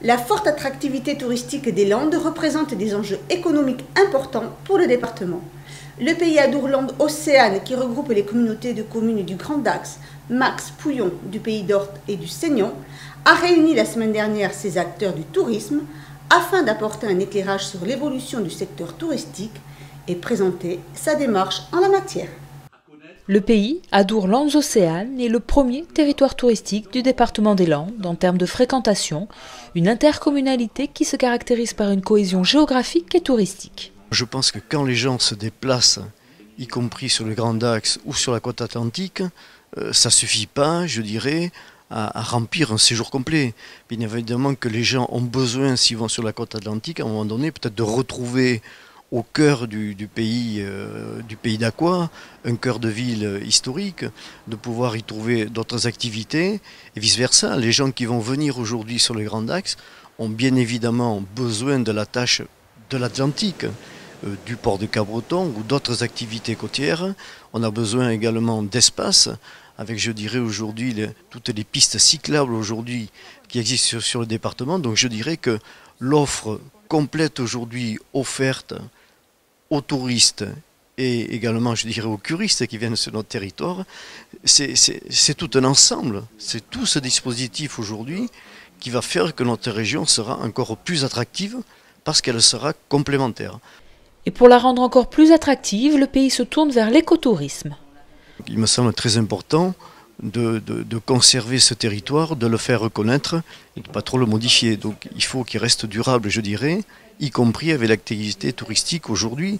La forte attractivité touristique des Landes représente des enjeux économiques importants pour le département. Le pays Adour-Landes Océane, qui regroupe les communautés de communes du Grand Dax, Max, Pouillon, du Pays d'Orthe et du Seignon, a réuni la semaine dernière ses acteurs du tourisme afin d'apporter un éclairage sur l'évolution du secteur touristique et présenter sa démarche en la matière. Le pays Adour-Landes Océane est le premier territoire touristique du département des Landes en termes de fréquentation, une intercommunalité qui se caractérise par une cohésion géographique et touristique. Je pense que quand les gens se déplacent, y compris sur le Grand Dax ou sur la côte atlantique, ça ne suffit pas, je dirais, à remplir un séjour complet. Bien évidemment que les gens ont besoin, s'ils vont sur la côte atlantique, à un moment donné, peut-être de retrouver au cœur du pays d'Aqua, un cœur de ville historique, de pouvoir y trouver d'autres activités et vice-versa. Les gens qui vont venir aujourd'hui sur le Grand Dax ont bien évidemment besoin de la tâche de l'Atlantique, du port de Cabreton ou d'autres activités côtières. On a besoin également d'espace, avec, je dirais aujourd'hui, toutes les pistes cyclables aujourd'hui qui existent sur le département. Donc je dirais que l'offre complète aujourd'hui offerte aux touristes et également, je dirais, aux curistes qui viennent sur notre territoire, c'est tout un ensemble. C'est tout ce dispositif aujourd'hui qui va faire que notre région sera encore plus attractive parce qu'elle sera complémentaire. Et pour la rendre encore plus attractive, le pays se tourne vers l'écotourisme. Il me semble très important de conserver ce territoire, de le faire reconnaître et de ne pas trop le modifier. Donc il faut qu'il reste durable, je dirais, y compris avec l'activité touristique aujourd'hui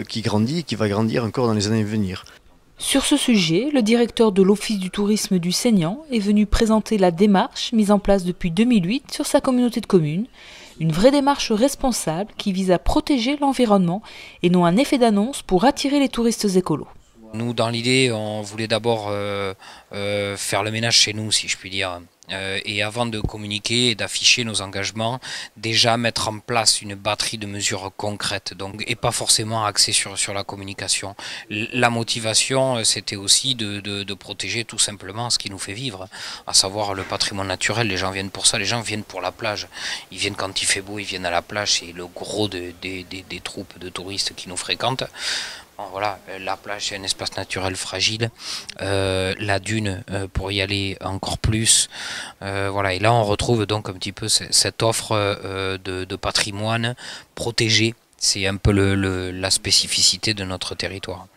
qui grandit et qui va grandir encore dans les années à venir. Sur ce sujet, le directeur de l'Office du tourisme du Seignan est venu présenter la démarche mise en place depuis 2008 sur sa communauté de communes, une vraie démarche responsable qui vise à protéger l'environnement et non un effet d'annonce pour attirer les touristes écolos. Nous, dans l'idée, on voulait d'abord faire le ménage chez nous, si je puis dire. Et avant de communiquer et d'afficher nos engagements, déjà mettre en place une batterie de mesures concrètes, donc, et pas forcément axée sur la communication. La motivation, c'était aussi de protéger tout simplement ce qui nous fait vivre, à savoir le patrimoine naturel. Les gens viennent pour ça, les gens viennent pour la plage. Ils viennent quand il fait beau, ils viennent à la plage, c'est le gros des troupes de touristes qui nous fréquentent. Voilà, la plage c'est un espace naturel fragile, la dune pour y aller encore plus, voilà, et là on retrouve donc un petit peu cette offre de patrimoine protégé, c'est un peu la spécificité de notre territoire.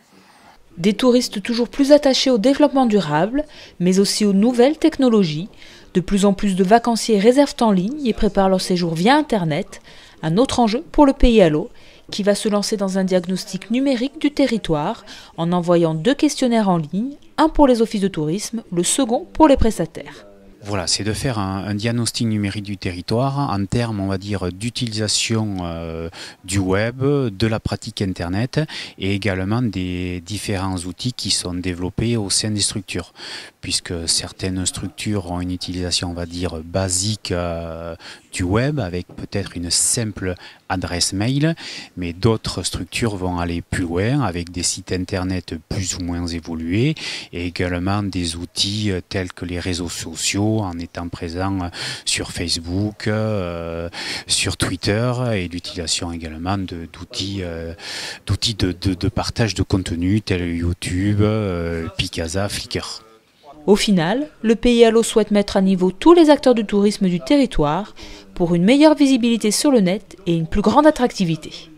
Des touristes toujours plus attachés au développement durable, mais aussi aux nouvelles technologies. De plus en plus de vacanciers réservent en ligne et préparent leur séjour via Internet, un autre enjeu pour le pays à l'eau, qui va se lancer dans un diagnostic numérique du territoire en envoyant 2 questionnaires en ligne, un pour les offices de tourisme, le second pour les prestataires. Voilà, c'est de faire un diagnostic numérique du territoire en termes, on va dire, d'utilisation du web, de la pratique Internet et également des différents outils qui sont développés au sein des structures. Puisque certaines structures ont une utilisation, on va dire, basique du web avec peut-être une simple adresse mail, mais d'autres structures vont aller plus loin avec des sites internet plus ou moins évolués et également des outils tels que les réseaux sociaux en étant présents sur Facebook, sur Twitter et l'utilisation également d'outils de partage de contenu tels YouTube, Picasa, Flickr. Au final, le pays à l'eau souhaite mettre à niveau tous les acteurs du tourisme du territoire pour une meilleure visibilité sur le net et une plus grande attractivité.